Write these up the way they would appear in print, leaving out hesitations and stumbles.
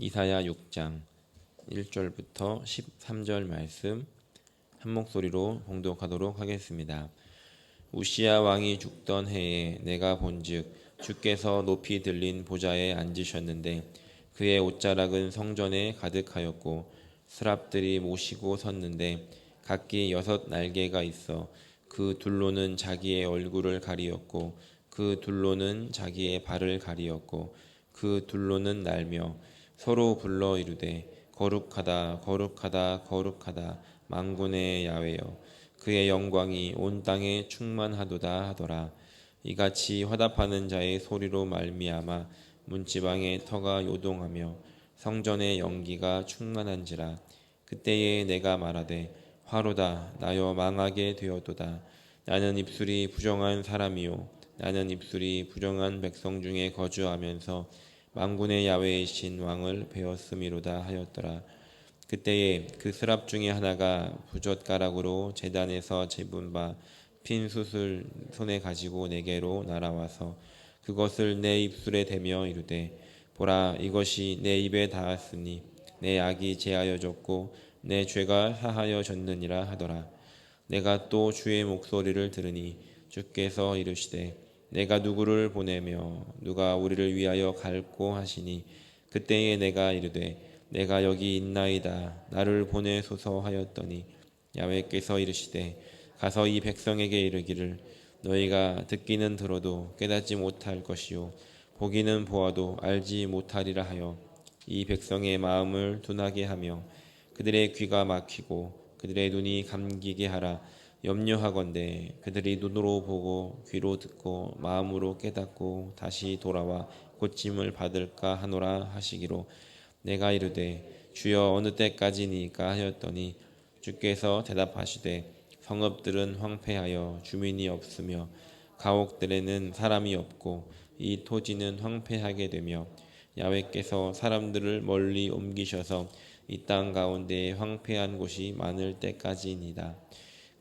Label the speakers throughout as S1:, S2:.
S1: 이사야 6장 1절부터 13절 말씀 한 목소리로 봉독하도록 하겠습니다. 우시야 왕이 죽던 해에 내가 본즉 주께서 높이 들린 보좌에 앉으셨는데 그의 옷자락은 성전에 가득하였고 스랍들이 모시고 섰는데 각기 6 날개가 있어 그 둘로는 자기의 얼굴을 가리었고 그 둘로는 자기의 발을 가리었고 그 둘로는 날며 서로 불러 이르되 거룩하다 거룩하다 거룩하다 만군의 야훼여 그의 영광이 온 땅에 충만하도다 하더라. 이같이 화답하는 자의 소리로 말미암아 문지방의 터가 요동하며 성전의 연기가 충만한지라. 그때에 내가 말하되 화로다 나여 망하게 되었도다. 나는 입술이 부정한 사람이요 나는 입술이 부정한 백성 중에 거주하면서 만군의 야훼이신 왕을 배웠음이로다 하였더라. 그때에 그 스랍 중에 하나가 부젓가락으로 제단에서 집은 바 핀 숯을 손에 가지고 내게로 날아와서 그것을 내 입술에 대며 이르되 보라 이것이 내 입에 닿았으니 내 악이 제하여졌고 내 죄가 사하여졌느니라 하더라. 내가 또 주의 목소리를 들으니 주께서 이르시되 내가 누구를 보내며 누가 우리를 위하여 갈고 하시니 그때에 내가 이르되 내가 여기 있나이다 나를 보내소서 하였더니 야훼께서 이르시되 가서 이 백성에게 이르기를 너희가 듣기는 들어도 깨닫지 못할 것이요 보기는 보아도 알지 못하리라 하여 이 백성의 마음을 둔하게 하며 그들의 귀가 막히고 그들의 눈이 감기게 하라. 염려하건대 그들이 눈으로 보고 귀로 듣고 마음으로 깨닫고 다시 돌아와 고침을 받을까 하노라 하시기로 내가 이르되 주여 어느 때까지니까 하였더니 주께서 대답하시되 성읍들은 황폐하여 주민이 없으며 가옥들에는 사람이 없고 이 토지는 황폐하게 되며 야훼께서 사람들을 멀리 옮기셔서 이 땅 가운데 황폐한 곳이 많을 때까지이니이다.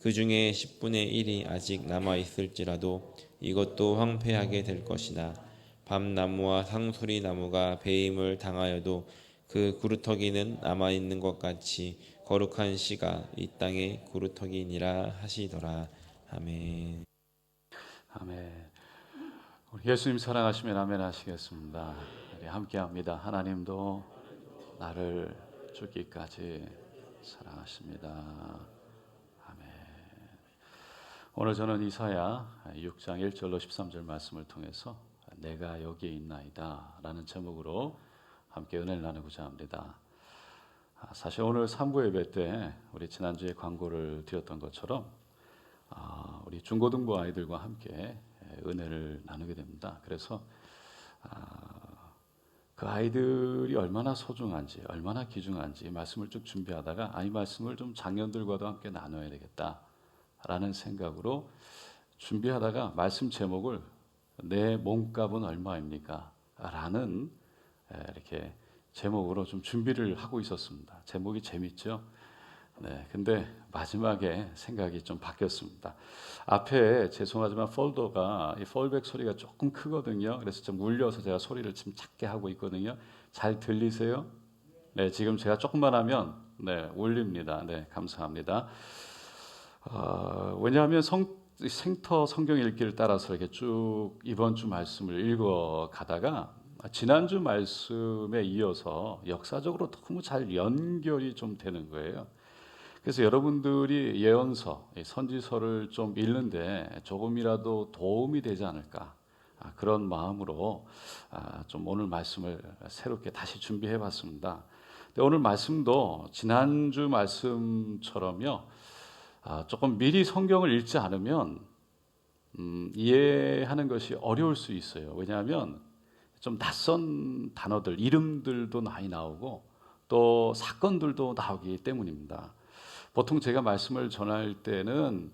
S1: 그 중에 10분의 1이 아직 남아 있을지라도 이것도 황폐하게 될 것이나 밤나무와 상수리 나무가 배임을 당하여도 그 구루터기는 남아 있는 것 같이 거룩한 씨가 이 땅의 구루터기니라 하시더라. 아멘.
S2: 아멘. 우리 예수님 사랑하시면 아멘 하시겠습니다. 우리 함께합니다. 하나님도 나를 죽기까지 사랑하십니다. 아멘. 오늘 저는 이사야 6장 1절로 13절 말씀을 통해서 내가 여기에 있나이다 라는 제목으로 함께 은혜를 나누고자 합니다. 사실 오늘 3부 예배 때 우리 지난주에 광고를 드렸던 것처럼 우리 중고등부 아이들과 함께 은혜를 나누게 됩니다. 그래서 그 아이들이 얼마나 소중한지 얼마나 귀중한지 말씀을 쭉 준비하다가 이 말씀을 좀 장년들과도 함께 나눠야 되겠다라는 생각으로 준비하다가 말씀 제목을 내 몸값은 얼마입니까? 라는 이렇게 제목으로 좀 준비를 하고 있었습니다. 제목이 재밌죠? 네, 근데 마지막에 생각이 좀 바뀌었습니다. 앞에 죄송하지만 폴더가 이 폴백 소리가 조금 크거든요. 그래서 좀 울려서 제가 소리를 좀 작게 하고 있거든요. 잘 들리세요? 네, 지금 제가 조금만 하면 네, 울립니다. 네, 감사합니다. 왜냐하면 생터 성경 읽기를 따라서 이렇게 쭉 이번 주 말씀을 읽어 가다가 지난주 말씀에 이어서 역사적으로 너무 잘 연결이 좀 되는 거예요. 그래서 여러분들이 예언서, 선지서를 좀 읽는데 조금이라도 도움이 되지 않을까 그런 마음으로 좀 오늘 말씀을 새롭게 다시 준비해 봤습니다. 오늘 말씀도 지난주 말씀처럼요 조금 미리 성경을 읽지 않으면 이해하는 것이 어려울 수 있어요. 왜냐하면 좀 낯선 단어들, 이름들도 많이 나오고 또 사건들도 나오기 때문입니다. 보통 제가 말씀을 전할 때는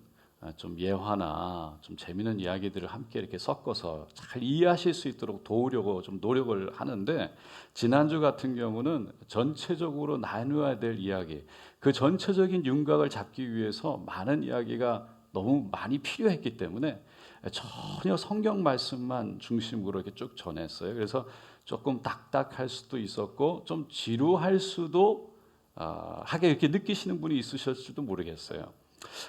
S2: 좀 예화나 좀 재미있는 이야기들을 함께 이렇게 섞어서 잘 이해하실 수 있도록 도우려고 좀 노력을 하는데 지난주 같은 경우는 전체적으로 나누어야 될 이야기, 그 전체적인 윤곽을 잡기 위해서 많은 이야기가 너무 많이 필요했기 때문에 전혀 성경 말씀만 중심으로 이렇게 쭉 전했어요. 그래서 조금 딱딱할 수도 있었고 좀 지루할 수도 하게 이렇게 느끼시는 분이 있으실지도 모르겠어요.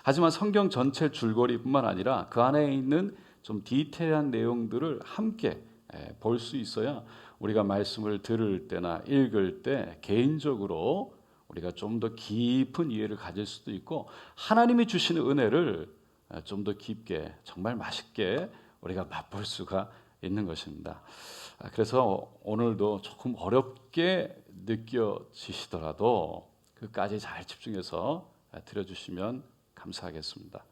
S2: 하지만 성경 전체 줄거리뿐만 아니라 그 안에 있는 좀 디테일한 내용들을 함께 볼 수 있어야 우리가 말씀을 들을 때나 읽을 때 개인적으로 우리가 좀 더 깊은 이해를 가질 수도 있고 하나님이 주시는 은혜를 좀 더 깊게 정말 맛있게 우리가 맛볼 수가 있는 것입니다. 그래서 오늘도 조금 어렵게 느껴지시더라도 그까지 잘 집중해서 들어주시면 감사하겠습니다.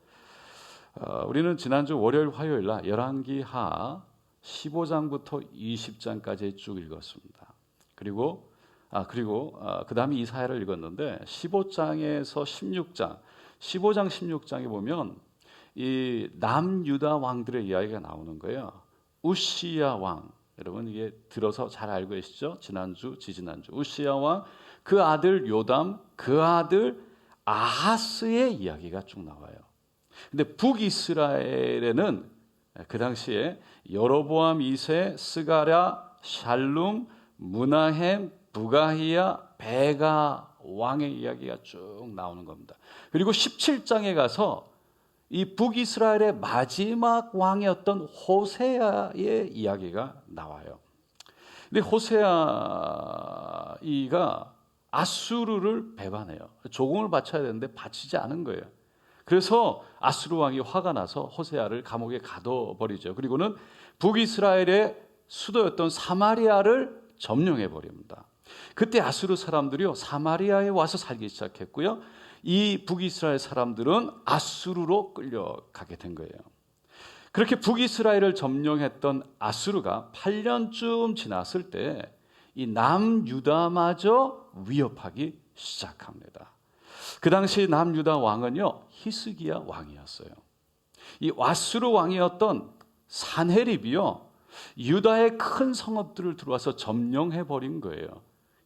S2: 우리는 지난주 월요일 화요일 날 열왕기하 15장부터 20장까지 쭉 읽었습니다. 그리고 그 다음에 이사야를 읽었는데 15장에서 16장 15장 16장에 보면 이 남유다 왕들의 이야기가 나오는 거예요. 우시야 왕, 여러분 이게 들어서 잘 알고 계시죠? 지난주 지지난주 우시야 왕, 그 아들 요담, 그 아들 아하스의 이야기가 쭉 나와요. 근데 북이스라엘에는 그 당시에 여로보암 2세, 스가랴, 샬룸, 무나헴, 부가히야, 베가 왕의 이야기가 쭉 나오는 겁니다. 그리고 17장에 가서 이 북이스라엘의 마지막 왕이었던 호세아의 이야기가 나와요. 근데 호세아가 아수르를 배반해요. 조공을 바쳐야 되는데 바치지 않은 거예요. 그래서 아수르 왕이 화가 나서 호세아를 감옥에 가둬버리죠. 그리고는 북이스라엘의 수도였던 사마리아를 점령해 버립니다. 그때 아수르 사람들이요 사마리아에 와서 살기 시작했고요. 이 북이스라엘 사람들은 아수르로 끌려가게 된 거예요. 그렇게 북이스라엘을 점령했던 아수르가 8년쯤 지났을 때 이 남유다마저 위협하기 시작합니다. 그 당시 남유다 왕은요 히스기야 왕이었어요. 이 아수르 왕이었던 산헤립이요 유다의 큰 성읍들을 들어와서 점령해 버린 거예요.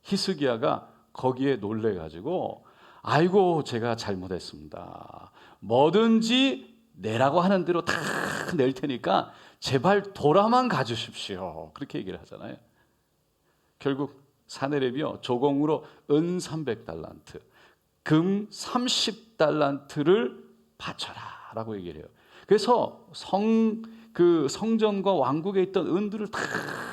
S2: 히스기야가 거기에 놀래 가지고 아이고 제가 잘못했습니다. 뭐든지 내라고 하는 대로 다 낼 테니까 제발 돌아만 가주십시오. 그렇게 얘기를 하잖아요. 결국 산헤립이요 조공으로 은 300달란트, 금 30달란트를 바쳐라라고 얘기를 해요. 그래서 성전과 왕국에 있던 은들을 다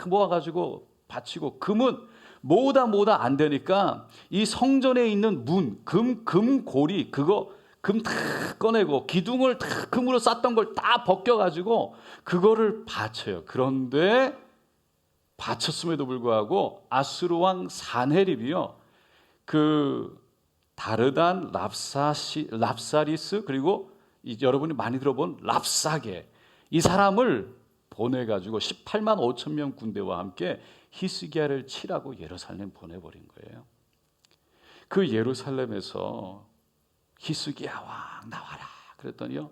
S2: 모아가지고 바치고 금은 모으다 안 되니까 이 성전에 있는 문, 금고리 그거 금 다 꺼내고 기둥을 다 금으로 쌌던 걸 다 벗겨가지고 그거를 바쳐요. 그런데 바쳤음에도 불구하고 아수르 왕 산헤립이요 그 다르단, 랍사리스 그리고 여러분이 많이 들어본 랍사게 이 사람을 보내가지고 18만 5천 명 군대와 함께 히스기야를 치라고 예루살렘 보내버린 거예요. 그 예루살렘에서 히스기야 왕 나와라 그랬더니요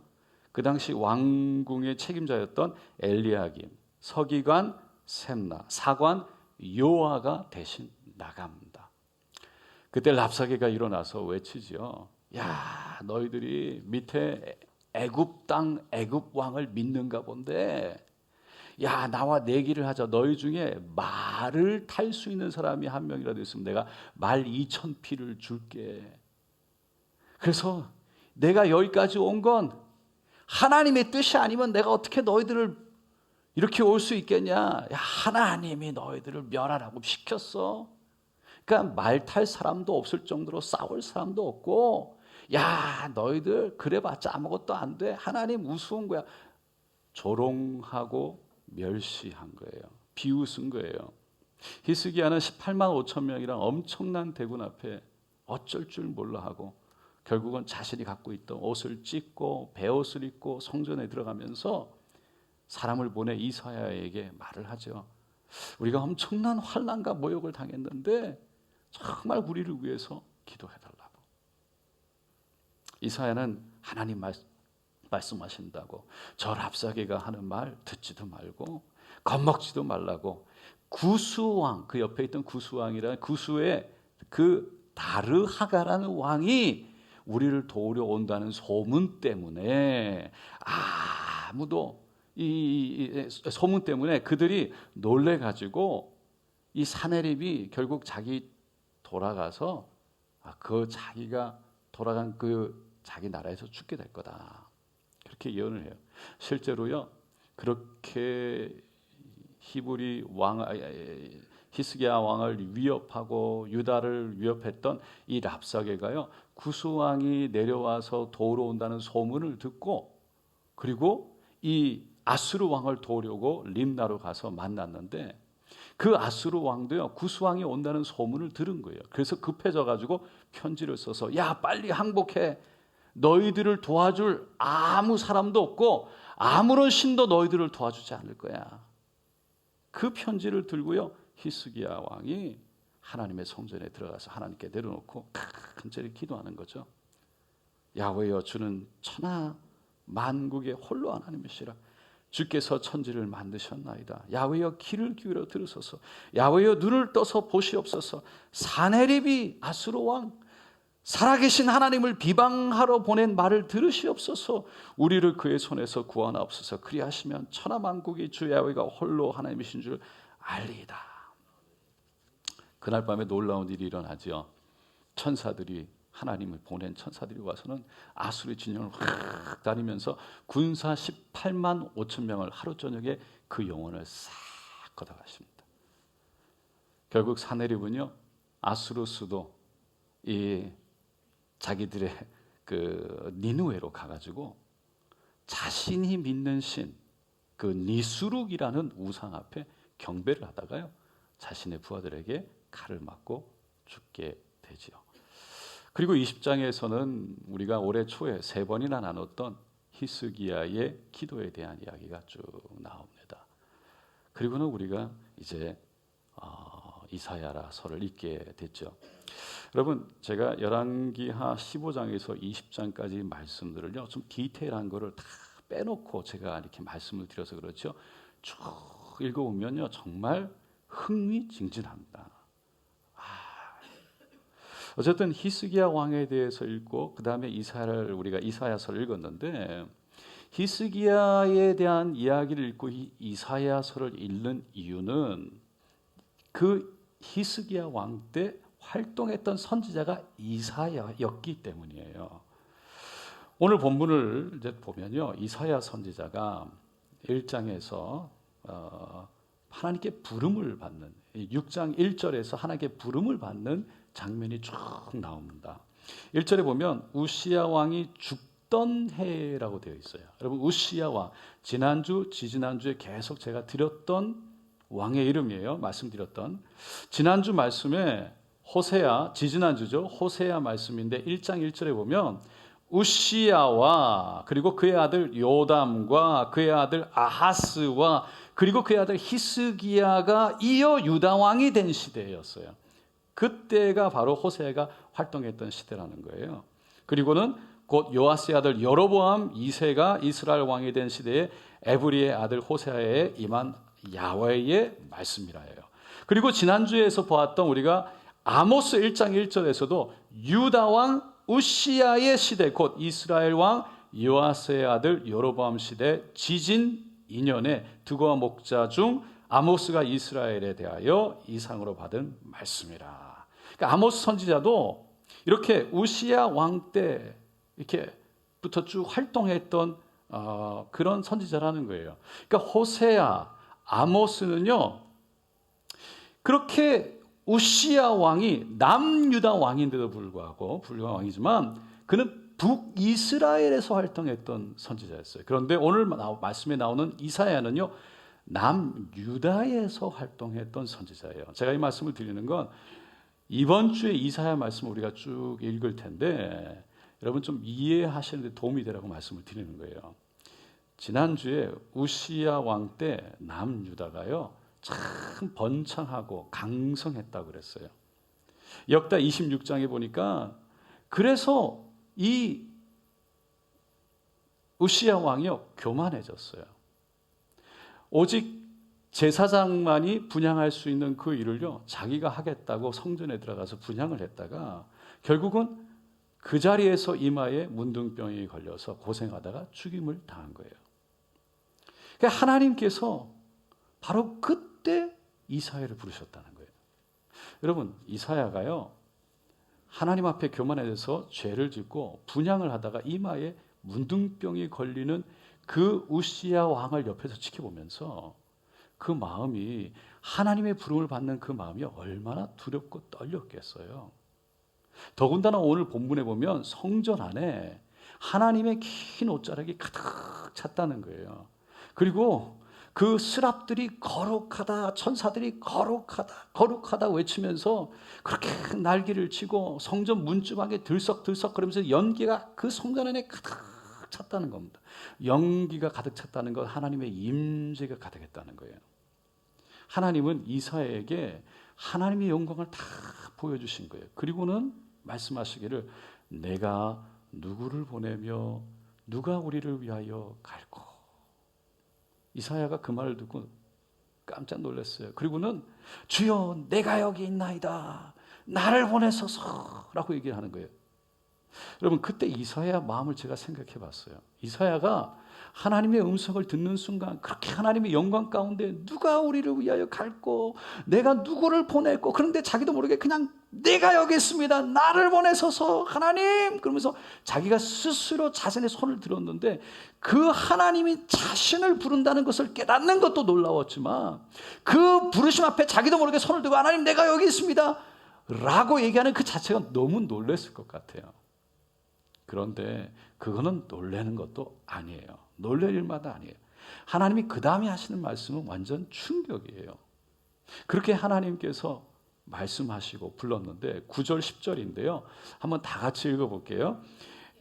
S2: 그 당시 왕궁의 책임자였던 엘리야김, 서기관 셈나, 사관 요아가 대신 나갑니다. 그때 랍사게가 일어나서 외치죠. 야 너희들이 밑에 애굽 땅 애굽 왕을 믿는가 본데 야 나와 내기를 하자. 너희 중에 말을 탈 수 있는 사람이 한 명이라도 있으면 내가 말 2,000피를 줄게. 그래서 내가 여기까지 온 건 하나님의 뜻이 아니면 내가 어떻게 너희들을 이렇게 올 수 있겠냐. 야, 하나님이 너희들을 멸하라고 시켰어. 그러니까 말 탈 사람도 없을 정도로 싸울 사람도 없고 야 너희들 그래봤자 아무것도 안 돼. 하나님 우스운 거야. 조롱하고 멸시한 거예요. 비웃은 거예요. 히스기야는 18만 5천 명이랑 엄청난 대군 앞에 어쩔 줄 몰라 하고 결국은 자신이 갖고 있던 옷을 찢고 베옷을 입고 성전에 들어가면서 사람을 보내 이사야에게 말을 하죠. 우리가 엄청난 환난과 모욕을 당했는데 정말 우리를 위해서 기도해달라고. 이사야는 하나님 말씀하신다고 저 랍사게가 하는 말 듣지도 말고 겁먹지도 말라고 구수왕 그 옆에 있던 구수왕이라는 구수의 그 다르하가라는 왕이 우리를 도우려 온다는 소문 때문에 아무도 이 소문 때문에 그들이 놀래가지고 이 사내립이 결국 자기 돌아가서 그 자기가 돌아간 그 자기 나라에서 죽게 될 거다. 그렇게 예언을 해요. 실제로요. 그렇게 히브리 왕 히스기야 왕을 위협하고 유다를 위협했던 이 랍사게가요. 구스 왕이 내려와서 도우러 온다는 소문을 듣고 그리고 이 아수르 왕을 도우려고 림나로 가서 만났는데 그 아수르 왕도요. 구스 왕이 온다는 소문을 들은 거예요. 그래서 급해져 가지고 편지를 써서 야 빨리 항복해. 너희들을 도와줄 아무 사람도 없고 아무런 신도 너희들을 도와주지 않을 거야. 그 편지를 들고요. 히스기야 왕이 하나님의 성전에 들어가서 하나님께 내려놓고 간절히 기도하는 거죠. 야훼여 주는 천하 만국의 홀로 하나님이시라. 주께서 천지를 만드셨나이다. 야훼여 귀를 기울여 들으소서. 야훼여 눈을 떠서 보시옵소서. 사네립이 아수르 왕 살아계신 하나님을 비방하러 보낸 말을 들으시옵소서. 우리를 그의 손에서 구원하옵소서. 그리하시면 천하 만국이 주 야훼가 홀로 하나님이신 줄 알리이다. 그날 밤에 놀라운 일이 일어나죠. 천사들이 하나님을 보낸 천사들이 와서는 아수르의 진영을 확 다니면서 군사 18만 5천 명을 하루 저녁에 그 영혼을 싹 걷어가십니다. 결국 사네립은요. 아수르 수도 이 자기들의 그 니누에로 가가지고 자신이 믿는 신 그 니수룩이라는 우상 앞에 경배를 하다가요 자신의 부하들에게 칼을 맞고 죽게 되지요. 그리고 20장에서는 우리가 올해 초에 3번이나 나눴던 히스기야의 기도에 대한 이야기가 쭉 나옵니다. 그리고는 우리가 이제 이사야서를 읽게 됐죠. 여러분 제가 열왕기하 15장에서 20장까지 말씀들을요 좀 디테일한 거를 다 빼놓고 제가 이렇게 말씀을 드려서 그렇죠. 쭉 읽어보면요 정말 흥미진진합니다. 어쨌든 히스기야 왕에 대해서 읽고 그 다음에 이사야를 우리가 이사야서를 읽었는데 히스기야에 대한 이야기를 읽고 이사야서를 읽는 이유는 그 히스기야 왕 때 활동했던 선지자가 이사야였기 때문이에요. 오늘 본문을 이제 보면요, 이사야 선지자가 1장에서 하나님께 부름을 받는 6장 1절에서 하나님께 부름을 받는 장면이 쭉 나옵니다. 1절에 보면 우시야 왕이 죽던 해라고 되어 있어요. 여러분 우시야 왕 지난주 지지난주에 계속 제가 드렸던 왕의 이름이에요. 말씀드렸던 지난주 말씀에 호세아 지지난주죠. 호세아 말씀인데 1장 1절에 보면 우시야와 그리고 그의 아들 요담과 그의 아들 아하스와 그리고 그의 아들 히스기야가 이어 유다 왕이 된 시대였어요. 그때가 바로 호세아가 활동했던 시대라는 거예요. 그리고는 곧 요아스의 아들 여로보암 2세가 이스라엘 왕이 된 시대에 에브리의 아들 호세아에 임한 야훼의 말씀이라 해요. 그리고 지난주에서 보았던 우리가 아모스 1장 1절에서도 유다 왕 우시야의 시대 곧 이스라엘 왕 요아스의 아들 여로보암 시대 지진 2년에 두고와 목자 중 아모스가 이스라엘에 대하여 이상으로 받은 말씀이라. 그러니까 아모스 선지자도 이렇게 우시야 왕 때 이렇게부터 쭉 활동했던 그런 선지자라는 거예요. 그러니까 호세아, 아모스는요 그렇게 우시야 왕이 남유다 왕인데도 불구하고 불과 왕이지만 그는 북이스라엘에서 활동했던 선지자였어요. 그런데 오늘 말씀에 나오는 이사야는요 남유다에서 활동했던 선지자예요. 제가 이 말씀을 드리는 건 이번 주에 이사야 말씀을 우리가 쭉 읽을 텐데 여러분 좀 이해하시는 데 도움이 되라고 말씀을 드리는 거예요. 지난주에 우시야 왕 때 남유다가요 참 번창하고 강성했다고 그랬어요. 역다 26장에 보니까 그래서 이 우시야 왕이요 교만해졌어요. 오직 제사장만이 분향할 수 있는 그 일을요 자기가 하겠다고 성전에 들어가서 분향을 했다가 결국은 그 자리에서 이마에 문둥병이 걸려서 고생하다가 죽임을 당한 거예요. 그러니까 하나님께서 바로 그때 이사야를 부르셨다는 거예요. 여러분, 이사야가요, 하나님 앞에 교만해서 죄를 짓고 분향을 하다가 이마에 문둥병이 걸리는 그 우시야 왕을 옆에서 지켜보면서 그 마음이, 하나님의 부름을 받는 그 마음이 얼마나 두렵고 떨렸겠어요. 더군다나 오늘 본문에 보면 성전 안에 하나님의 긴 옷자락이 가득 찼다는 거예요. 그리고 그 스랍들이 거룩하다, 천사들이 거룩하다, 거룩하다 외치면서 그렇게 날개를 치고 성전 문주방에 들썩들썩 그러면서 연기가 그 성전 안에 가득 찼다는 겁니다. 연기가 가득 찼다는 건 하나님의 임재가 가득했다는 거예요. 하나님은 이사야에게 하나님의 영광을 다 보여주신 거예요. 그리고는 말씀하시기를 내가 누구를 보내며 누가 우리를 위하여 갈고. 이사야가 그 말을 듣고 깜짝 놀랐어요. 그리고는 주여 내가 여기 있나이다. 나를 보내소서라고 얘기를 하는 거예요. 여러분, 그때 이사야 마음을 제가 생각해 봤어요. 이사야가 하나님의 음성을 듣는 순간 그렇게 하나님의 영광 가운데 누가 우리를 위하여 갈고 내가 누구를 보낼고, 그런데 자기도 모르게 그냥 내가 여기 있습니다. 나를 보내소서 하나님, 그러면서 자기가 스스로 자신의 손을 들었는데 그 하나님이 자신을 부른다는 것을 깨닫는 것도 놀라웠지만 그 부르심 앞에 자기도 모르게 손을 들고 하나님 내가 여기 있습니다 라고 얘기하는 그 자체가 너무 놀랐을 것 같아요. 그런데 그거는 놀라는 것도 아니에요. 놀랄 일마다 아니에요. 하나님이 그 다음에 하시는 말씀은 완전 충격이에요. 그렇게 하나님께서 말씀하시고 불렀는데 9절 10절인데요. 한번 다 같이 읽어볼게요.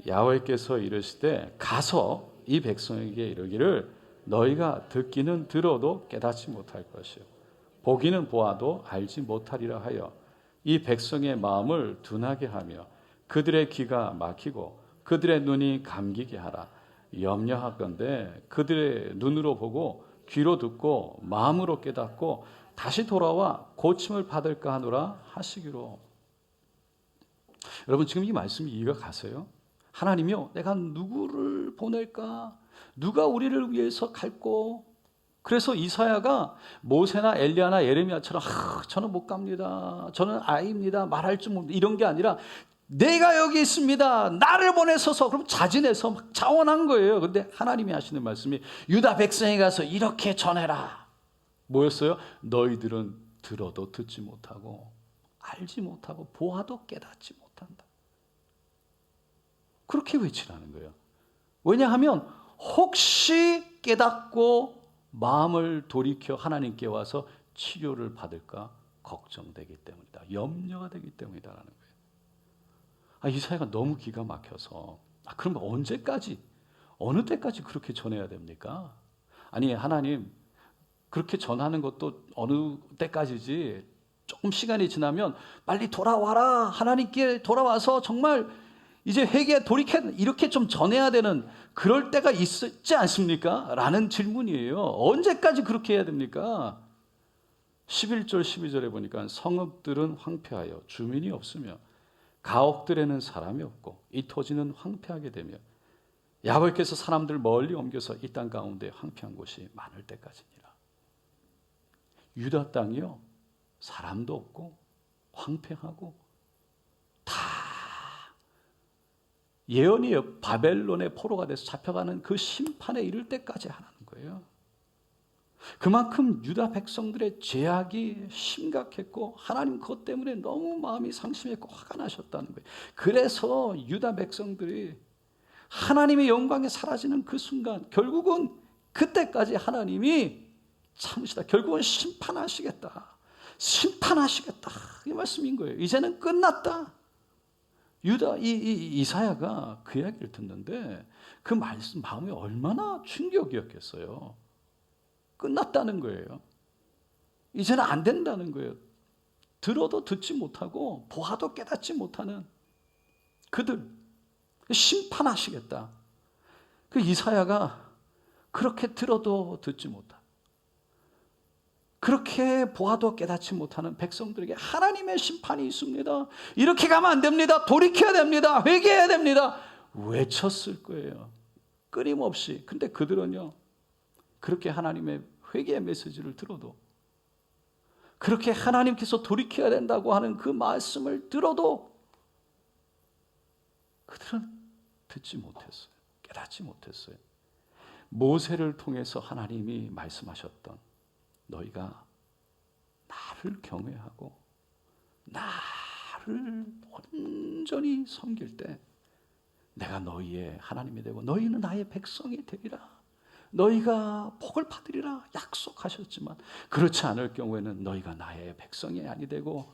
S2: 야훼께서 이르시되 가서 이 백성에게 이르기를 너희가 듣기는 들어도 깨닫지 못할 것이요 보기는 보아도 알지 못하리라 하여 이 백성의 마음을 둔하게 하며 그들의 귀가 막히고 그들의 눈이 감기게 하라. 염려하건대 그들의 눈으로 보고 귀로 듣고 마음으로 깨닫고 다시 돌아와 고침을 받을까 하노라 하시기로. 여러분, 지금 이 말씀이 이해가 가세요? 하나님이요, 내가 누구를 보낼까? 누가 우리를 위해서 갈고? 그래서 이사야가 모세나 엘리야나 예레미야처럼 저는 못 갑니다, 저는 아이입니다, 말할 줄 모릅니다 이런 게 아니라 내가 여기 있습니다, 나를 보내소서. 그럼 자진해서 막 자원한 거예요. 그런데 하나님이 하시는 말씀이 유다 백성에 가서 이렇게 전해라. 뭐였어요? 너희들은 들어도 듣지 못하고 알지 못하고 보아도 깨닫지 못한다. 그렇게 외치라는 거예요. 왜냐하면 혹시 깨닫고 마음을 돌이켜 하나님께 와서 치료를 받을까 걱정되기 때문이다. 염려가 되기 때문이다라는 거예요. 이사야가 너무 기가 막혀서 그럼 언제까지, 어느 때까지 그렇게 전해야 됩니까? 아니, 하나님 그렇게 전하는 것도 어느 때까지지, 조금 시간이 지나면 빨리 돌아와라, 하나님께 돌아와서 정말 이제 회개에 돌이켜 이렇게 좀 전해야 되는 그럴 때가 있지 않습니까? 라는 질문이에요. 언제까지 그렇게 해야 됩니까? 11절 12절에 보니까 성읍들은 황폐하여 주민이 없으며 가옥들에는 사람이 없고 이 토지는 황폐하게 되며 야훼께서 사람들 멀리 옮겨서 이 땅 가운데 황폐한 곳이 많을 때까지니라. 유다 땅이요, 사람도 없고 황폐하고 다 예언이에요. 바벨론의 포로가 돼서 잡혀가는 그 심판에 이를 때까지 하라는 거예요. 그만큼 유다 백성들의 죄악이 심각했고 하나님 그것 때문에 너무 마음이 상심했고 화가 나셨다는 거예요. 그래서 유다 백성들이 하나님의 영광이 사라지는 그 순간 결국은 그때까지 하나님이 참으시다. 결국은 심판하시겠다. 심판하시겠다. 이 말씀인 거예요. 이제는 끝났다. 이사야가 그 이야기를 듣는데 그 말씀 마음이 얼마나 충격이었겠어요. 끝났다는 거예요. 이제는 안 된다는 거예요. 들어도 듣지 못하고 보아도 깨닫지 못하는 그들 심판하시겠다. 그 이사야가 그렇게 들어도 듣지 못하고 그렇게 보아도 깨닫지 못하는 백성들에게 하나님의 심판이 있습니다. 이렇게 가면 안 됩니다. 돌이켜야 됩니다. 회개해야 됩니다. 외쳤을 거예요. 끊임없이. 근데 그들은요, 그렇게 하나님의 회개의 메시지를 들어도 그렇게 하나님께서 돌이켜야 된다고 하는 그 말씀을 들어도 그들은 듣지 못했어요. 깨닫지 못했어요. 모세를 통해서 하나님이 말씀하셨던 너희가 나를 경외하고 나를 온전히 섬길 때 내가 너희의 하나님이 되고 너희는 나의 백성이 되리라. 너희가 복을 받으리라 약속하셨지만 그렇지 않을 경우에는 너희가 나의 백성이 아니 되고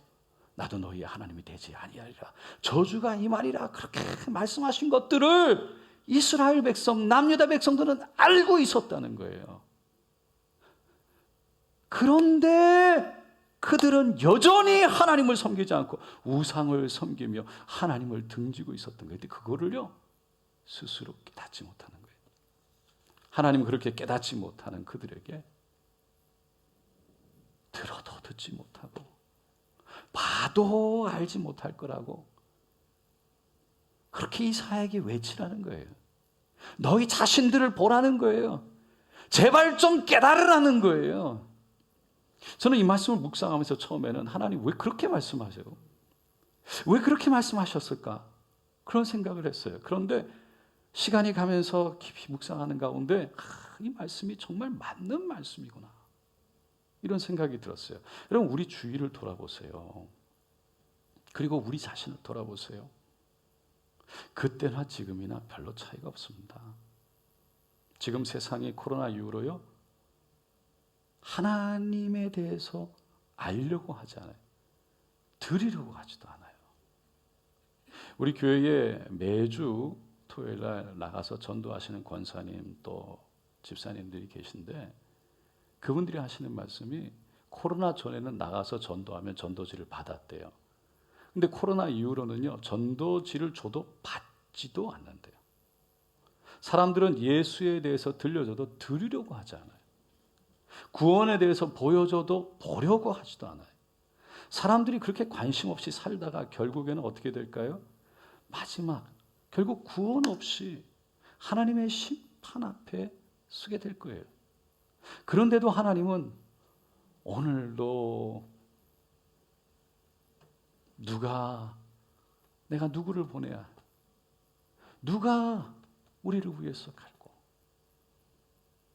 S2: 나도 너희의 하나님이 되지 아니하리라. 저주가 임하리라. 그렇게 말씀하신 것들을 이스라엘 백성, 남유다 백성들은 알고 있었다는 거예요. 그런데 그들은 여전히 하나님을 섬기지 않고 우상을 섬기며 하나님을 등지고 있었던 거예요. 근데 그거를요 스스로 깨닫지 못하는 거예요. 하나님 그렇게 깨닫지 못하는 그들에게 들어도 듣지 못하고 봐도 알지 못할 거라고 그렇게 이사야에게 외치라는 거예요. 너희 자신들을 보라는 거예요. 제발 좀 깨달으라는 거예요. 저는 이 말씀을 묵상하면서 처음에는 하나님 왜 그렇게 말씀하세요? 왜 그렇게 말씀하셨을까? 그런 생각을 했어요. 그런데 시간이 가면서 깊이 묵상하는 가운데 이 말씀이 정말 맞는 말씀이구나. 이런 생각이 들었어요. 여러분 우리 주위를 돌아보세요. 그리고 우리 자신을 돌아보세요. 그때나 지금이나 별로 차이가 없습니다. 지금 세상이 코로나 이후로요 하나님에 대해서 알려고 하지 않아요. 드리려고 하지도 않아요. 우리 교회에 매주 토요일 날 나가서 전도하시는 권사님 또 집사님들이 계신데 그분들이 하시는 말씀이 코로나 전에는 나가서 전도하면 전도지를 받았대요. 근데 코로나 이후로는요 전도지를 줘도 받지도 않는데요. 사람들은 예수에 대해서 들려줘도 들으려고 하지 않아요. 구원에 대해서 보여줘도 보려고 하지도 않아요. 사람들이 그렇게 관심 없이 살다가 결국에는 어떻게 될까요? 마지막 결국 구원 없이 하나님의 심판 앞에 서게 될 거예요. 그런데도 하나님은 오늘도 내가 누구를 보내야 누가 우리를 위해서 갈고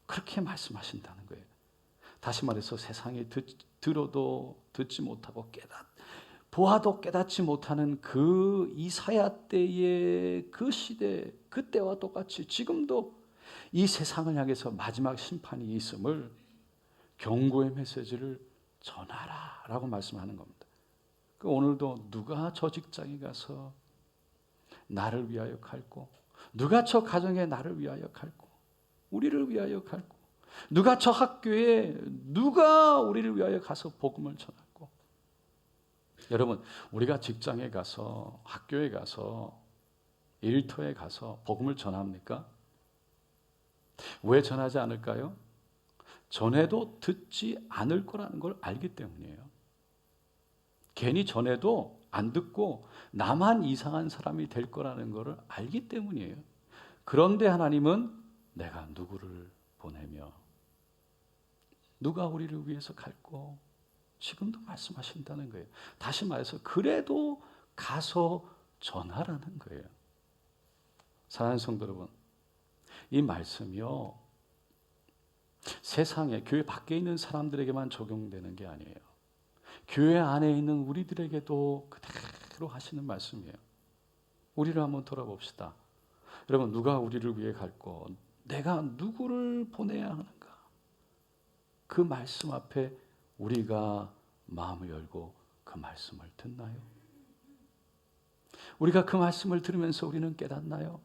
S2: 그렇게 말씀하신다는 거예요. 다시 말해서 세상에 들어도 듣지 못하고 보아도 깨닫지 못하는 그 이사야 때의 그 시대 그때와 똑같이 지금도 이 세상을 향해서 마지막 심판이 있음을 경고의 메시지를 전하라 라고 말씀하는 겁니다. 오늘도 누가 저 직장에 가서 나를 위하여 갈고 누가 저 가정에 나를 위하여 갈고 우리를 위하여 갈고 누가 저 학교에 누가 우리를 위하여 가서 복음을 전하고 여러분 우리가 직장에 가서 학교에 가서 일터에 가서 복음을 전합니까? 왜 전하지 않을까요? 전해도 듣지 않을 거라는 걸 알기 때문이에요. 괜히 전해도 안 듣고 나만 이상한 사람이 될 거라는 걸 알기 때문이에요. 그런데 하나님은 내가 누구를 보내며 누가 우리를 위해서 갈고 지금도 말씀하신다는 거예요. 다시 말해서 그래도 가서 전하라는 거예요. 사랑하는 성도 여러분, 이 말씀이요 세상에 교회 밖에 있는 사람들에게만 적용되는 게 아니에요. 교회 안에 있는 우리들에게도 그대로 하시는 말씀이에요. 우리를 한번 돌아봅시다. 여러분 누가 우리를 위해 갈고 내가 누구를 보내야 하는가? 그 말씀 앞에 우리가 마음을 열고 그 말씀을 듣나요? 우리가 그 말씀을 들으면서 우리는 깨닫나요?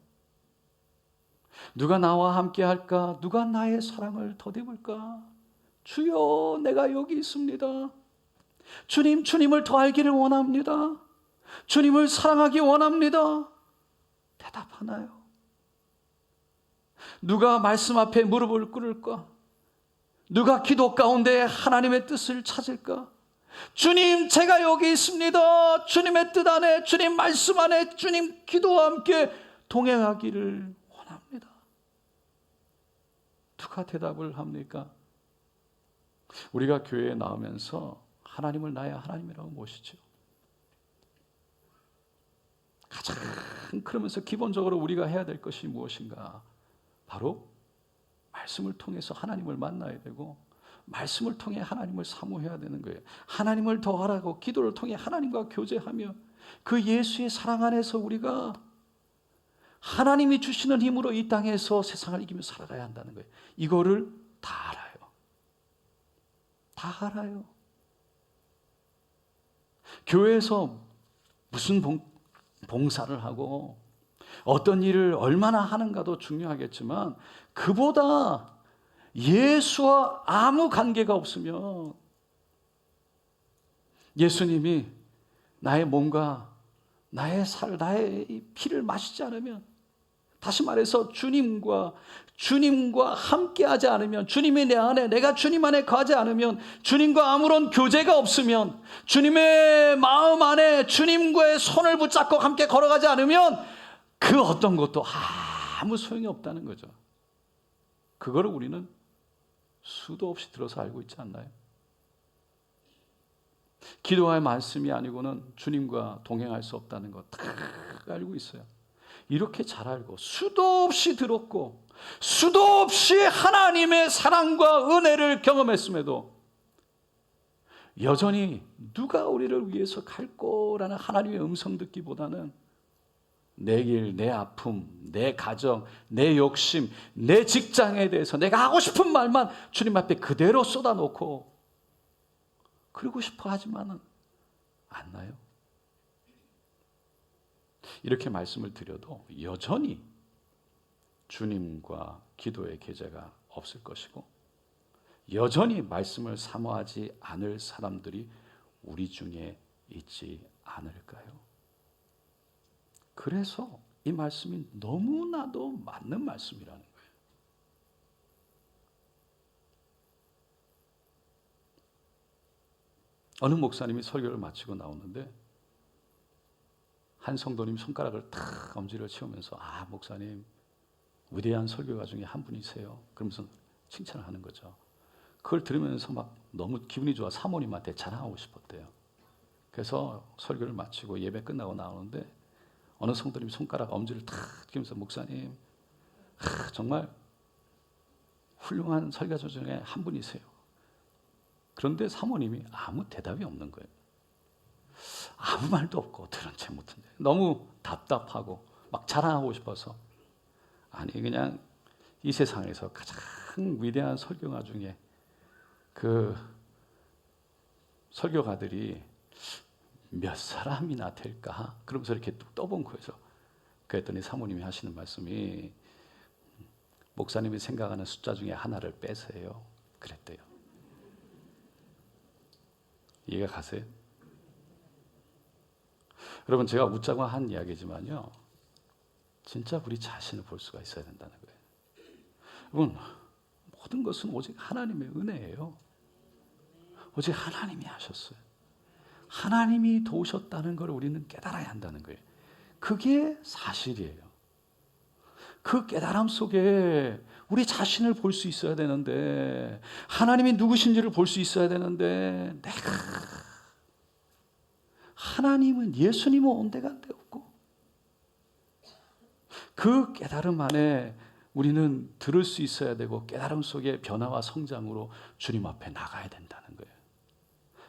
S2: 누가 나와 함께 할까? 누가 나의 사랑을 더입을까? 주여 내가 여기 있습니다. 주님, 주님을 더 알기를 원합니다. 주님을 사랑하기 원합니다. 대답하나요? 누가 말씀 앞에 무릎을 꿇을까? 누가 기도 가운데 하나님의 뜻을 찾을까? 주님, 제가 여기 있습니다. 주님의 뜻 안에, 주님 말씀 안에, 주님 기도와 함께 동행하기를 원합니다. 누가 대답을 합니까? 우리가 교회에 나오면서 하나님을 나의 하나님이라고 모시죠. 가장 그러면서 기본적으로 우리가 해야 될 것이 무엇인가? 바로 말씀을 통해서 하나님을 만나야 되고 말씀을 통해 하나님을 사모해야 되는 거예요. 하나님을 더하라고 기도를 통해 하나님과 교제하며 그 예수의 사랑 안에서 우리가 하나님이 주시는 힘으로 이 땅에서 세상을 이기며 살아가야 한다는 거예요. 이거를 다 알아요. 다 알아요. 교회에서 무슨 봉사를 하고 어떤 일을 얼마나 하는가도 중요하겠지만 그보다 예수와 아무 관계가 없으면 예수님이 나의 몸과 나의 나의 피를 마시지 않으면, 다시 말해서 주님과 함께하지 않으면, 주님이 내 안에 내가 주님 안에 거하지 않으면, 주님과 아무런 교제가 없으면, 주님의 마음 안에 주님과의 손을 붙잡고 함께 걸어가지 않으면 그 어떤 것도 아무 소용이 없다는 거죠. 그거를 우리는 수도 없이 들어서 알고 있지 않나요? 기도와의 말씀이 아니고는 주님과 동행할 수 없다는 거 다 알고 있어요. 이렇게 잘 알고 수도 없이 들었고 수도 없이 하나님의 사랑과 은혜를 경험했음에도 여전히 누가 우리를 위해서 갈 거라는 하나님의 음성 듣기보다는 내 길, 내 아픔, 내 가정, 내 욕심, 내 직장에 대해서 내가 하고 싶은 말만 주님 앞에 그대로 쏟아놓고 그러고 싶어 하지만은 않나요? 이렇게 말씀을 드려도 여전히 주님과 기도의 계제가 없을 것이고 여전히 말씀을 사모하지 않을 사람들이 우리 중에 있지 않을까요? 그래서 이 말씀이 너무나도 맞는 말씀이라는 거예요. 어느 목사님이 설교를 마치고 나오는데 한 성도님 손가락을 탁 엄지를 치우면서 목사님 위대한 설교가 중에 한 분이세요. 그러면서 칭찬을 하는 거죠. 그걸 들으면서 막 너무 기분이 좋아 사모님한테 자랑하고 싶었대요. 그래서 설교를 마치고 예배 끝나고 나오는데 어느 성도님 손가락 엄지를 탁 치면서 목사님 정말 훌륭한 설교자 중에 한 분이세요. 그런데 사모님이 아무 대답이 없는 거예요. 아무 말도 없고 들은 채 못한데 너무 답답하고 막 자랑하고 싶어서 아니 그냥 이 세상에서 가장 위대한 설교가 중에 그 설교가들이 몇 사람이나 될까? 그러면서 이렇게 뚝 떠본 거예요. 그랬더니 사모님이 하시는 말씀이 목사님이 생각하는 숫자 중에 하나를 빼세요. 그랬대요. 이해가 가세요? 여러분 제가 웃자고 한 이야기지만요. 진짜 우리 자신을 볼 수가 있어야 된다는 거예요. 여러분 모든 것은 오직 하나님의 은혜예요. 오직 하나님이 하셨어요. 하나님이 도우셨다는 걸 우리는 깨달아야 한다는 거예요. 그게 사실이에요. 그 깨달음 속에 우리 자신을 볼 수 있어야 되는데 하나님이 누구신지를 볼 수 있어야 되는데 내가 하나님은 예수님은 온데간데 없고 그 깨달음 안에 우리는 들을 수 있어야 되고 깨달음 속에 변화와 성장으로 주님 앞에 나가야 된다는 거예요.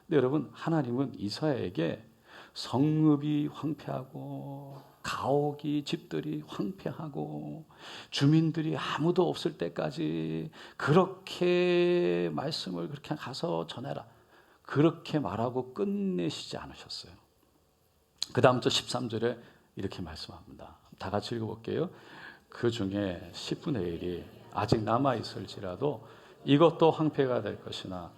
S2: 근데 여러분 하나님은 이사야에게 성읍이 황폐하고 가옥이 집들이 황폐하고 주민들이 아무도 없을 때까지 그렇게 말씀을 그렇게 가서 전해라 그렇게 말하고 끝내시지 않으셨어요. 그 다음 절 13절에 이렇게 말씀합니다. 다 같이 읽어볼게요. 그 중에 10분의 1이 아직 남아있을지라도 이것도 황폐가 될 것이나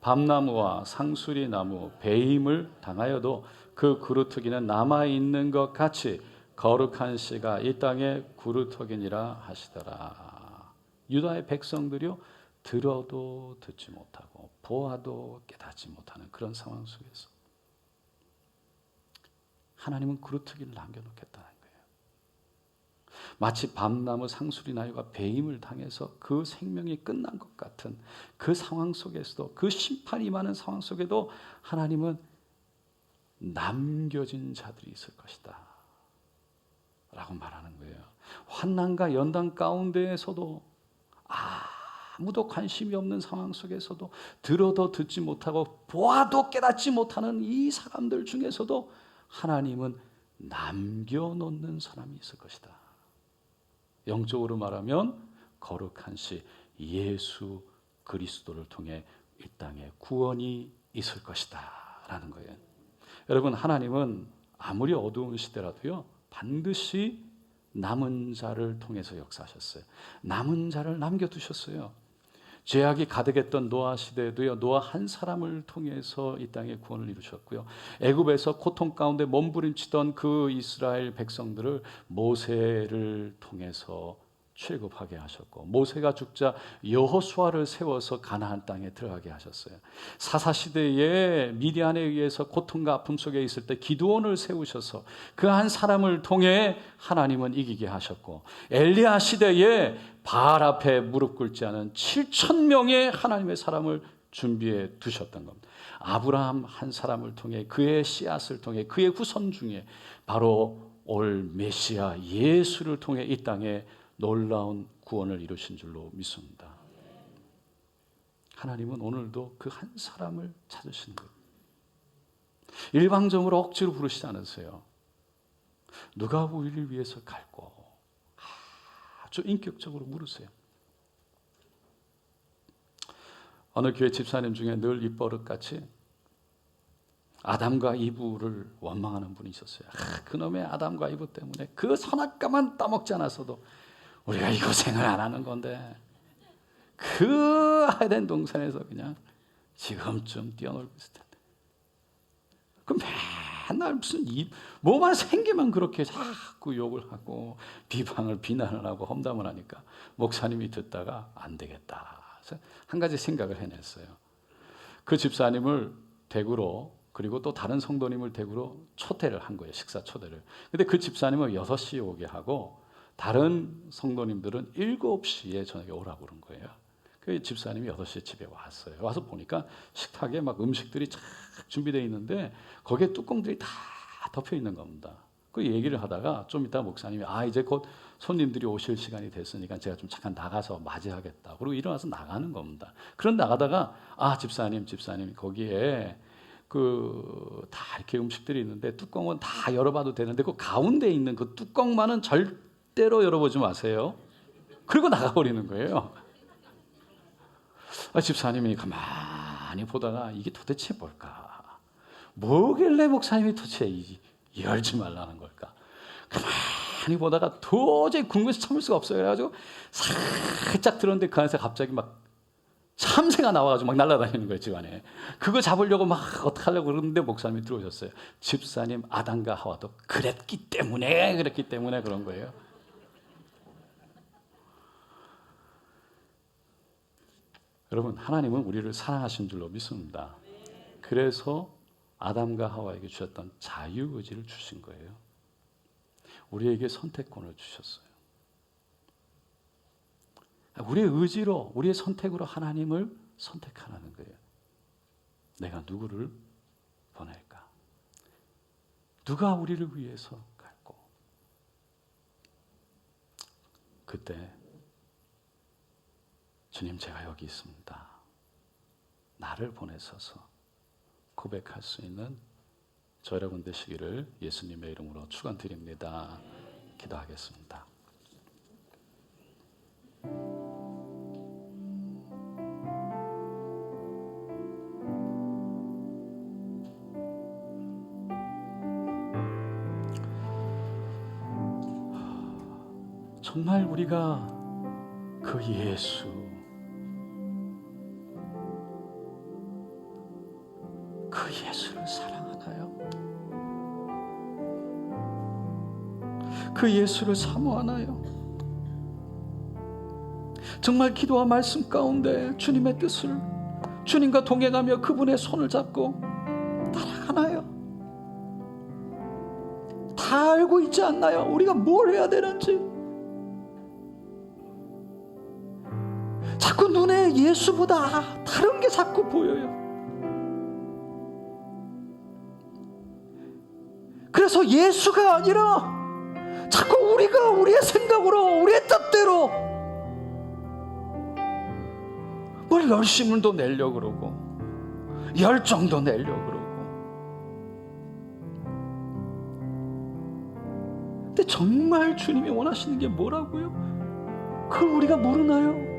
S2: 밤나무와 상수리 나무 배임을 당하여도 그 그루터기는 남아있는 것 같이 거룩한 씨가 이 땅에 그루터기니라 하시더라. 유다의 백성들이요 들어도 듣지 못하고 보아도 깨닫지 못하는 그런 상황 속에서 하나님은 그루터기를 남겨놓겠다는 거예요. 마치 밤나무 상수리 나무가 배임을 당해서 그 생명이 끝난 것 같은 그 상황 속에서도, 그 심판이 많은 상황 속에도 하나님은 남겨진 자들이 있을 것이다 라고 말하는 거예요. 환난과 연단 가운데에서도, 아무도 관심이 없는 상황 속에서도, 들어도 듣지 못하고 보아도 깨닫지 못하는 이 사람들 중에서도 하나님은 남겨놓는 사람이 있을 것이다. 영적으로 말하면 거룩한 시 예수 그리스도를 통해 이 땅에 구원이 있을 것이다 라는 거예요. 여러분, 하나님은 아무리 어두운 시대라도요, 반드시 남은 자를 통해서 역사하셨어요. 남은 자를 남겨두셨어요. 죄악이 가득했던 노아 시대에도요, 노아 한 사람을 통해서 이 땅에 구원을 이루셨고요. 애굽에서 고통 가운데 몸부림치던 그 이스라엘 백성들을 모세를 통해서 출애굽하게 하셨고, 모세가 죽자 여호수아를 세워서 가나안 땅에 들어가게 하셨어요. 사사 시대에 미디안에 의해서 고통과 아픔 속에 있을 때 기드온을 세우셔서 그 한 사람을 통해 하나님은 이기게 하셨고, 엘리야 시대에 바알 앞에 무릎 꿇지 않은 7,000명의 하나님의 사람을 준비해 두셨던 겁니다. 아브라함 한 사람을 통해, 그의 씨앗을 통해, 그의 후손 중에 바로 올 메시아 예수를 통해 이 땅에 놀라운 구원을 이루신 줄로 믿습니다. 하나님은 오늘도 그 한 사람을 찾으시는 거예요. 일방적으로 억지로 부르시지 않으세요. 누가 우리를 위해서 갈고, 아주 인격적으로 물으세요. 어느 교회 집사님 중에 늘 입버릇같이 아담과 이브를 원망하는 분이 있었어요. 그놈의 아담과 이브 때문에 그 선악과만 따먹지 않았어도 우리가 이 고생을 안 하는 건데, 그 하덴 동산에서 그냥 지금쯤 뛰어놀고 있을 텐데. 그 맨날 무슨 뭐만 생기면 그렇게 자꾸 욕을 하고 비방을, 비난을 하고 험담을 하니까 목사님이 듣다가 안 되겠다. 그래서 한 가지 생각을 해냈어요. 그 집사님을 댁으로, 그리고 또 다른 성도님을 댁으로 초대를 한 거예요. 식사 초대를. 근데 그 집사님은 6시에 오게 하고 다른 성도님들은 7시에 저녁에 오라고 그런 거예요. 그 집사님이 8시에 집에 왔어요. 와서 보니까 식탁에 막 음식들이 쫙 준비되어 있는데 거기에 뚜껑들이 다 덮여 있는 겁니다. 그 얘기를 하다가 좀 이따 목사님이 이제 곧 손님들이 오실 시간이 됐으니까 제가 좀 잠깐 나가서 맞이하겠다. 그리고 일어나서 나가는 겁니다. 그런 나가다가 집사님 거기에 다 이렇게 음식들이 있는데 뚜껑은 다 열어봐도 되는데 그 가운데 있는 그 뚜껑만은 절대로 열어보지 마세요. 그리고 나가버리는 거예요. 집사님이 가만히 보다가 이게 도대체 뭘까? 뭐길래 목사님이 도대체 열지 말라는 걸까? 가만히 보다가 도저히 궁금해서 참을 수가 없어요. 그래가지고 살짝 들었는데 그 안에서 갑자기 막 참새가 나와가지고 막 날아다니는 거예요, 집안에. 그거 잡으려고 막 어떻게 하려고 그러는데 목사님이 들어오셨어요. 집사님, 아담과 하와도 그랬기 때문에 그런 거예요. 여러분, 하나님은 우리를 사랑하신 줄로 믿습니다. 그래서 아담과 하와에게 주셨던 자유의지를 주신 거예요. 우리에게 선택권을 주셨어요. 우리의 의지로, 우리의 선택으로 하나님을 선택하라는 거예요. 내가 누구를 보낼까? 누가 우리를 위해서 갈고? 그때 주님, 제가 여기 있습니다. 나를 보내셔서 고백할 수 있는 저 여러분 되시기를 예수님의 이름으로 축원드립니다. 기도하겠습니다. 정말 우리가 그 예수, 그 예수를 사랑하나요? 그 예수를 사모하나요? 정말 기도와 말씀 가운데 주님의 뜻을, 주님과 동행하며 그분의 손을 잡고 따라가나요? 다 알고 있지 않나요? 우리가 뭘 해야 되는지, 자꾸 눈에 예수보다 다른 게 자꾸 보여요. 그래서 예수가 아니라 자꾸 우리가 우리의 생각으로, 우리의 뜻대로 뭘 열심도 내려고 그러고 열정도 내려고 그러고. 근데 정말 주님이 원하시는 게 뭐라고요? 그걸 우리가 모르나요?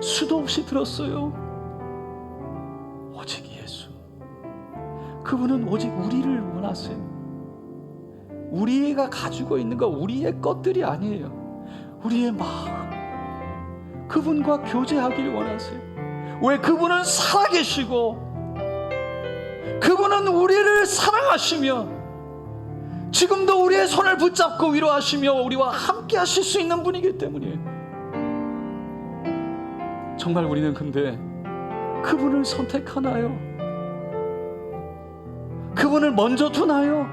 S2: 수도 없이 들었어요. 오직 예수. 그분은 오직 우리를 원하세요. 우리가 가지고 있는 거, 우리의 것들이 아니에요. 우리의 마음, 그분과 교제하기를 원하세요. 왜? 그분은 살아계시고 그분은 우리를 사랑하시며 지금도 우리의 손을 붙잡고 위로하시며 우리와 함께 하실 수 있는 분이기 때문이에요. 정말 우리는 근데 그분을 선택하나요? 그분을 먼저 두나요?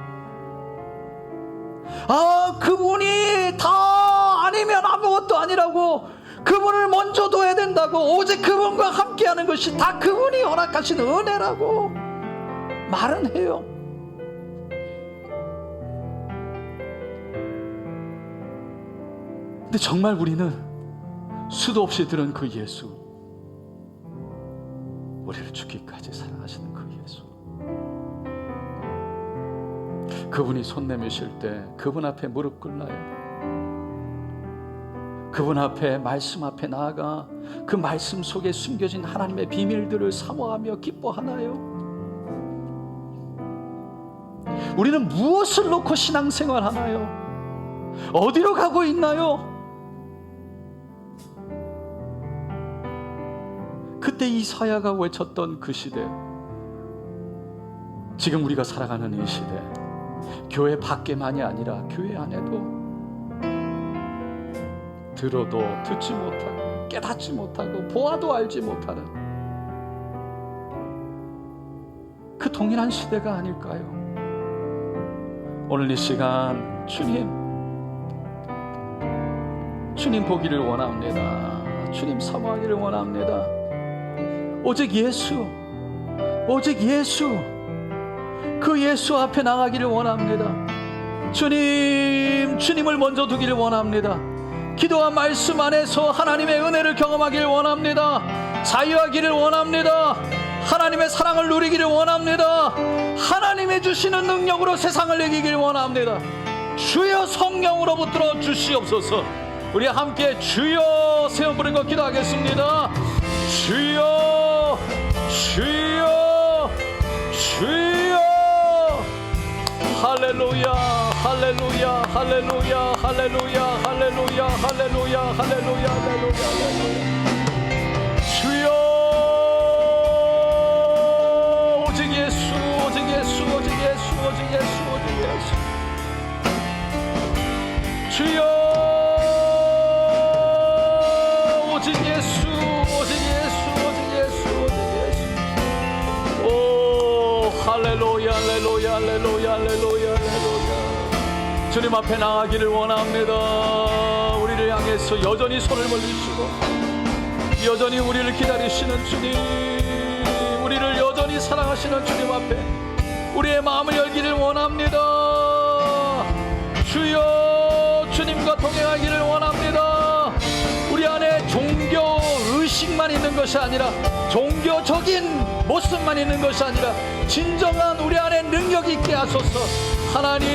S2: 그분이 다 아니면 아무것도 아니라고, 그분을 먼저 둬야 된다고, 오직 그분과 함께하는 것이 다 그분이 허락하신 은혜라고 말은 해요. 근데 정말 우리는 수도 없이 들은 그 예수, 우리를 죽기까지 사랑하시는 그 예수, 그분이 손 내미실 때 그분 앞에 무릎 꿇나요? 그분 앞에, 말씀 앞에 나아가 그 말씀 속에 숨겨진 하나님의 비밀들을 사모하며 기뻐하나요? 우리는 무엇을 놓고 신앙생활 하나요? 어디로 가고 있나요? 그때 이사야가 외쳤던 그 시대, 지금 우리가 살아가는 이 시대, 교회 밖에만이 아니라 교회 안에도 들어도 듣지 못하고 깨닫지 못하고 보아도 알지 못하는 그 동일한 시대가 아닐까요? 오늘 이 시간 주님 보기를 원합니다. 주님 사모하기를 원합니다. 오직 예수, 그 예수 앞에 나가기를 원합니다. 주님을 먼저 두기를 원합니다. 기도와 말씀 안에서 하나님의 은혜를 경험하기를 원합니다. 자유하기를 원합니다. 하나님의 사랑을 누리기를 원합니다. 하나님의 주시는 능력으로 세상을 이기기를 원합니다. 주여 성령으로 붙들어 주시옵소서. 우리 함께 주여 세 번 부르는 것 기도하겠습니다. 주여, 주여, 주여. 할렐루야, 할렐루야, 할렐루야, 할렐루야, 할렐루야, 할렐루야, 할렐루야, 할렐루야. 주여, 오직 예수, 오직 예수, 오직 예수, 오직 예수, 오직 예수. 주여, 오직 예수, 오직 예수, 오직 예수, 오직 예수. 오, 할렐루야, 할렐루야, 할렐루야, 할렐루야, 할렐루야. 주님 앞에 나가기를 원합니다. 우리를 향해서 여전히 손을 벌리시고 여전히 우리를 기다리시는 주님, 우리를 여전히 사랑하시는 주님 앞에 우리의 마음을 열기를 원합니다. 주여, 주님과 동행하기를 원합니다. 우리 안에 종교 의식만 있는 것이 아니라, 종교적인 모습만 있는 것이 아니라 진정한 우리 안에 능력 있게 하소서. 하나님,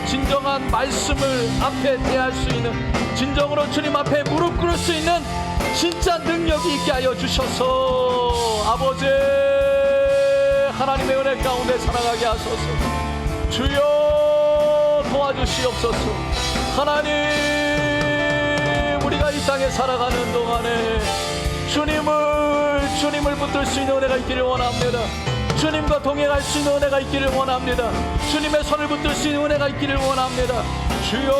S2: 진정한 말씀을 앞에 대할 수 있는, 진정으로 주님 앞에 무릎 꿇을 수 있는 진짜 능력이 있게 하여 주셔서 아버지, 하나님의 은혜 가운데 살아가게 하소서. 주여 도와주시옵소서. 하나님, 우리가 이 땅에 살아가는 동안에 주님을 붙들 수 있는 은혜가 있기를 원합니다. 주님과 동행할 수 있는 은혜가 있기를 원합니다. 주님의 손을 붙들 수 있는 은혜가 있기를 원합니다. 주여,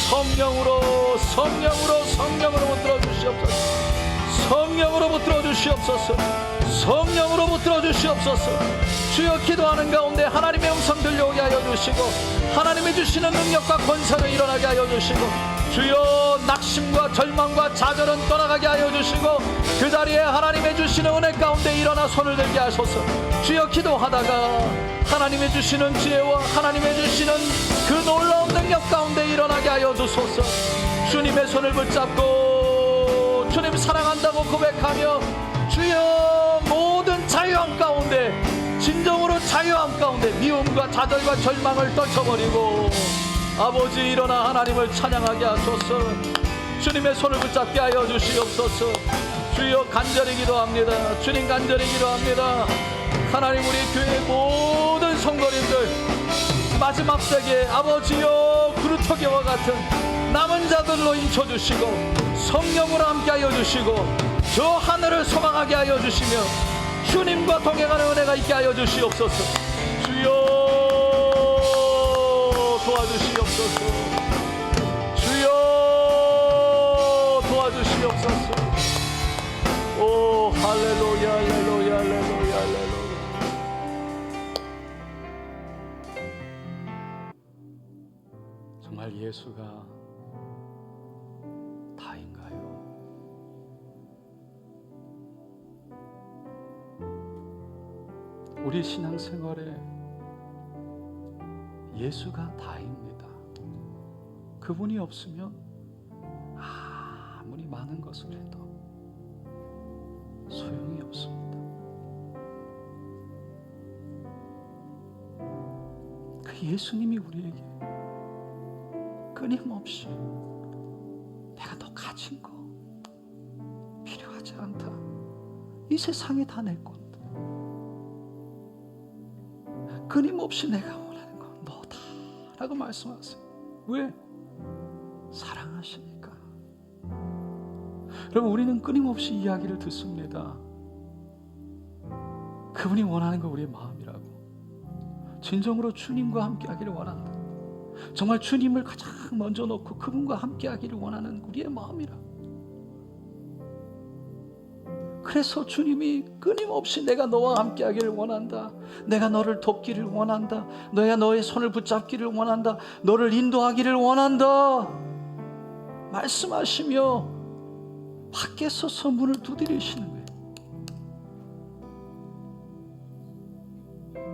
S2: 성령으로 붙들어 주시옵소서. 성령으로 붙들어 주시옵소서. 성령으로 붙들어 주시옵소서. 주여, 기도하는 가운데 하나님의 음성 들려오게 하여 주시고 하나님이 주시는 능력과 권세를 일어나게 하여 주시고 주여 낙심과 절망과 좌절은 떠나가게 하여 주시고 그 자리에 하나님의 주시는 은혜 가운데 일어나 손을 들게 하소서. 주여 기도하다가 하나님의 주시는 지혜와 하나님의 주시는 그 놀라운 능력 가운데 일어나게 하여 주소서. 주님의 손을 붙잡고 주님 사랑한다고 고백하며 주여 모든 자유함 가운데 진정으로 자유함 가운데 미움과 좌절과 절망을 떨쳐버리고 아버지 일어나 하나님을 찬양하게 하소서. 주님의 손을 붙잡게 하여 주시옵소서. 주여 간절히 기도합니다. 주님 간절히 기도합니다. 하나님 우리 교회 모든 성도님들 마지막 때에 아버지여 그루터기와 같은 남은 자들로 인쳐주시고 성령으로 함께하여 주시고 저 하늘을 소망하게 하여 주시며 주님과 동행하는 은혜가 있게 하여 주시옵소서. 주여 도와주시옵소서. 주여 도와주시옵소서. 오 할렐루야 할렐루야 할렐루야 할렐루야. 정말 예수가 다인가요? 우리 신앙생활에 예수가 다입니다. 그분이 없으면 아무리 많은 것을 해도 소용이 없습니다. 그 예수님이 우리에게 끊임없이 내가 너 가진 거 필요하지 않다. 이 세상에 다 내 건데 끊임없이 내가 원하는 건 너다 라고 말씀하세요. 왜? 사랑하시니까. 여러분 우리는 끊임없이 이야기를 듣습니다. 그분이 원하는 거 우리의 마음이라고. 진정으로 주님과 함께 하기를 원한다. 정말 주님을 가장 먼저 놓고 그분과 함께 하기를 원하는 우리의 마음이라고. 그래서 주님이 끊임없이 내가 너와 함께 하기를 원한다. 내가 너를 돕기를 원한다. 내가 너의 손을 붙잡기를 원한다. 너를 인도하기를 원한다 말씀하시며 밖에 서서 문을 두드리시는 거예요.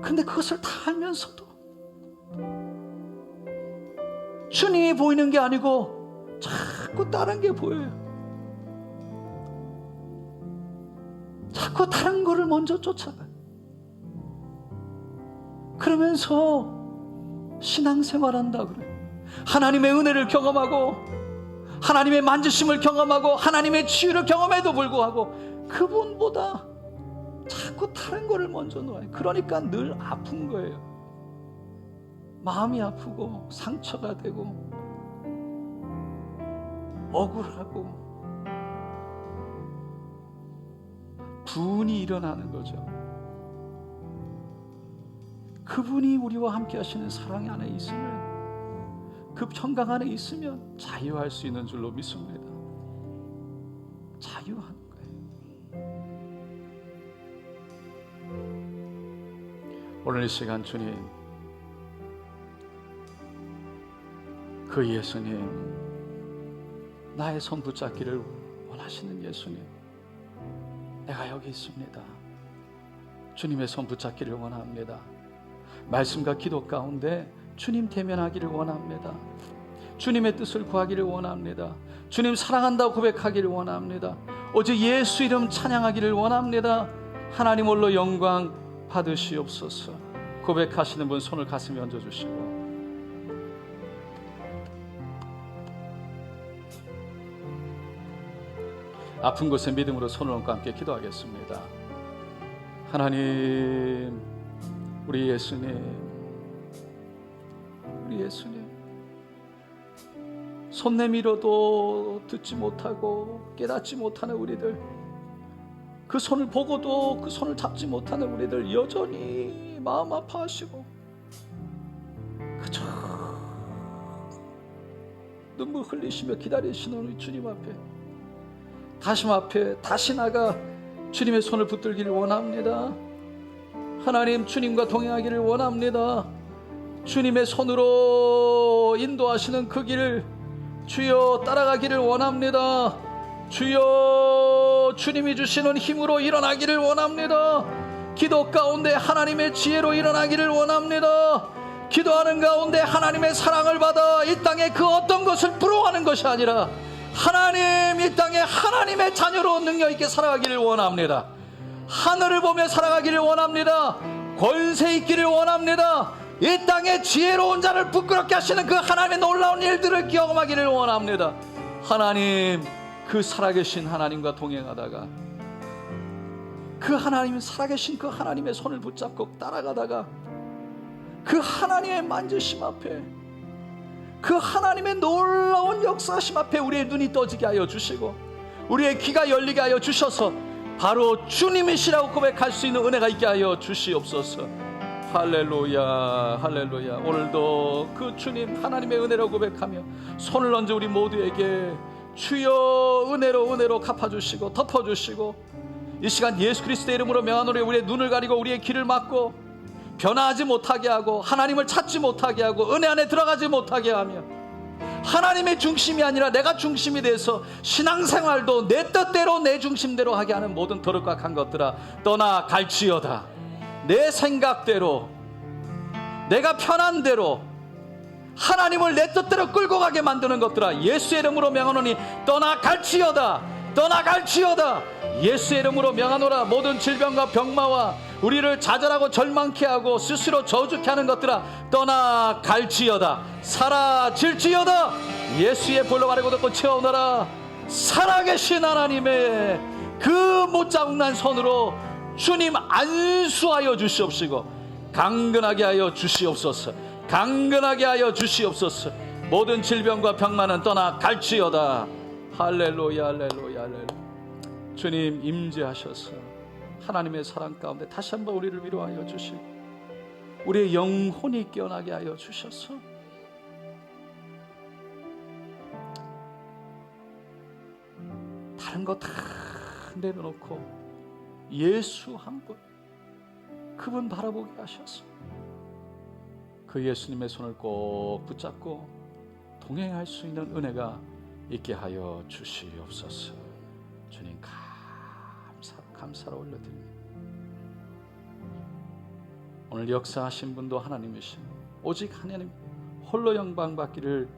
S2: 근데 그것을 다 알면서도 주님이 보이는 게 아니고 자꾸 다른 게 보여요. 자꾸 다른 거를 먼저 쫓아가요. 그러면서 신앙생활한다 그래요. 하나님의 은혜를 경험하고 하나님의 만지심을 경험하고 하나님의 치유를 경험해도 불구하고 그분보다 자꾸 다른 거를 먼저 놓아요. 그러니까 늘 아픈 거예요. 마음이 아프고 상처가 되고 억울하고 분이 일어나는 거죠. 그분이 우리와 함께 하시는 사랑 안에 있으면, 그 평강 안에 있으면 자유할 수 있는 줄로 믿습니다. 자유하는 거예요. 오늘 이 시간 주님, 그 예수님, 나의 손 붙잡기를 원하시는 예수님, 내가 여기 있습니다. 주님의 손 붙잡기를 원합니다. 말씀과 기도 가운데 주님 대면하기를 원합니다. 주님의 뜻을 구하기를 원합니다. 주님 사랑한다고 고백하기를 원합니다. 오직 예수 이름 찬양하기를 원합니다. 하나님 홀로 영광 받으시옵소서. 고백하시는 분 손을 가슴에 얹어주시고, 아픈 곳에 믿음으로 손을 얹고 함께 기도하겠습니다. 하나님, 우리 예수님, 손 내밀어도 듣지 못하고 깨닫지 못하는 우리들, 그 손을 보고도 그 손을 잡지 못하는 우리들, 여전히 마음 아파하시고 그저 눈물 흘리시며 기다리시는 우리 주님 앞에, 다심 앞에 다시 나가 주님의 손을 붙들기를 원합니다. 하나님, 주님과 동행하기를 원합니다. 주님의 손으로 인도하시는 그 길을 주여 따라가기를 원합니다. 주여 주님이 주시는 힘으로 일어나기를 원합니다. 기도 가운데 하나님의 지혜로 일어나기를 원합니다. 기도하는 가운데 하나님의 사랑을 받아 이 땅에 그 어떤 것을 부러워하는 것이 아니라 하나님, 이 땅에 하나님의 자녀로 능력 있게 살아가기를 원합니다. 하늘을 보며 살아가기를 원합니다. 권세 있기를 원합니다. 이 땅에 지혜로운 자를 부끄럽게 하시는 그 하나님의 놀라운 일들을 경험하기를 원합니다. 하나님, 그 살아계신 하나님과 동행하다가 그 하나님, 살아계신 그 하나님의 손을 붙잡고 따라가다가 그 하나님의 만지심 앞에, 그 하나님의 놀라운 역사심 앞에 우리의 눈이 떠지게 하여 주시고 우리의 귀가 열리게 하여 주셔서 바로 주님이시라고 고백할 수 있는 은혜가 있게 하여 주시옵소서. 할렐루야, 할렐루야. 오늘도 그 주님 하나님의 은혜로 고백하며 손을 얹어 우리 모두에게 주여 은혜로 갚아주시고 덮어주시고 이 시간 예수 그리스도의 이름으로 명하노니 우리의 눈을 가리고 우리의 귀를 막고 변화하지 못하게 하고 하나님을 찾지 못하게 하고 은혜 안에 들어가지 못하게 하며 하나님의 중심이 아니라 내가 중심이 돼서 신앙생활도 내 뜻대로 내 중심대로 하게 하는 모든 더럽고 악한 것들아 떠나갈지어다. 내 생각대로 내가 편한 대로 하나님을 내 뜻대로 끌고 가게 만드는 것들아 예수의 이름으로 명하노니 떠나갈지어다. 떠나갈지어다. 예수의 이름으로 명하노라. 모든 질병과 병마와 우리를 좌절하고 절망케 하고 스스로 저주케 하는 것들아 떠나갈지어다. 사라질지어다. 예수의 볼로 가리고 덮고 채워오너라. 살아계신 하나님의 그 못자국난 손으로 주님 안수하여 주시옵시고 강건하게 하여 주시옵소서. 강건하게 하여 주시옵소서. 모든 질병과 병만은 떠나갈지어다. 할렐루야, 할렐루야, 할렐루야. 주님 임재하셔서 하나님의 사랑 가운데 다시 한번 우리를 위로하여 주시고 우리의 영혼이 깨어나게 하여 주셔서 다른 거 다 내려놓고 예수 한 분, 그분 바라보게 하셔서 그 예수님의 손을 꼭 붙잡고 동행할 수 있는 은혜가 있게 하여 주시옵소서. 주님 감사로 올려드립니다. 오늘 역사하신 분도 하나님이시고 오직 하나님 홀로 영광 받기를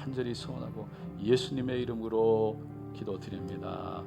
S2: 간절히 소원하고 예수님의 이름으로 기도드립니다.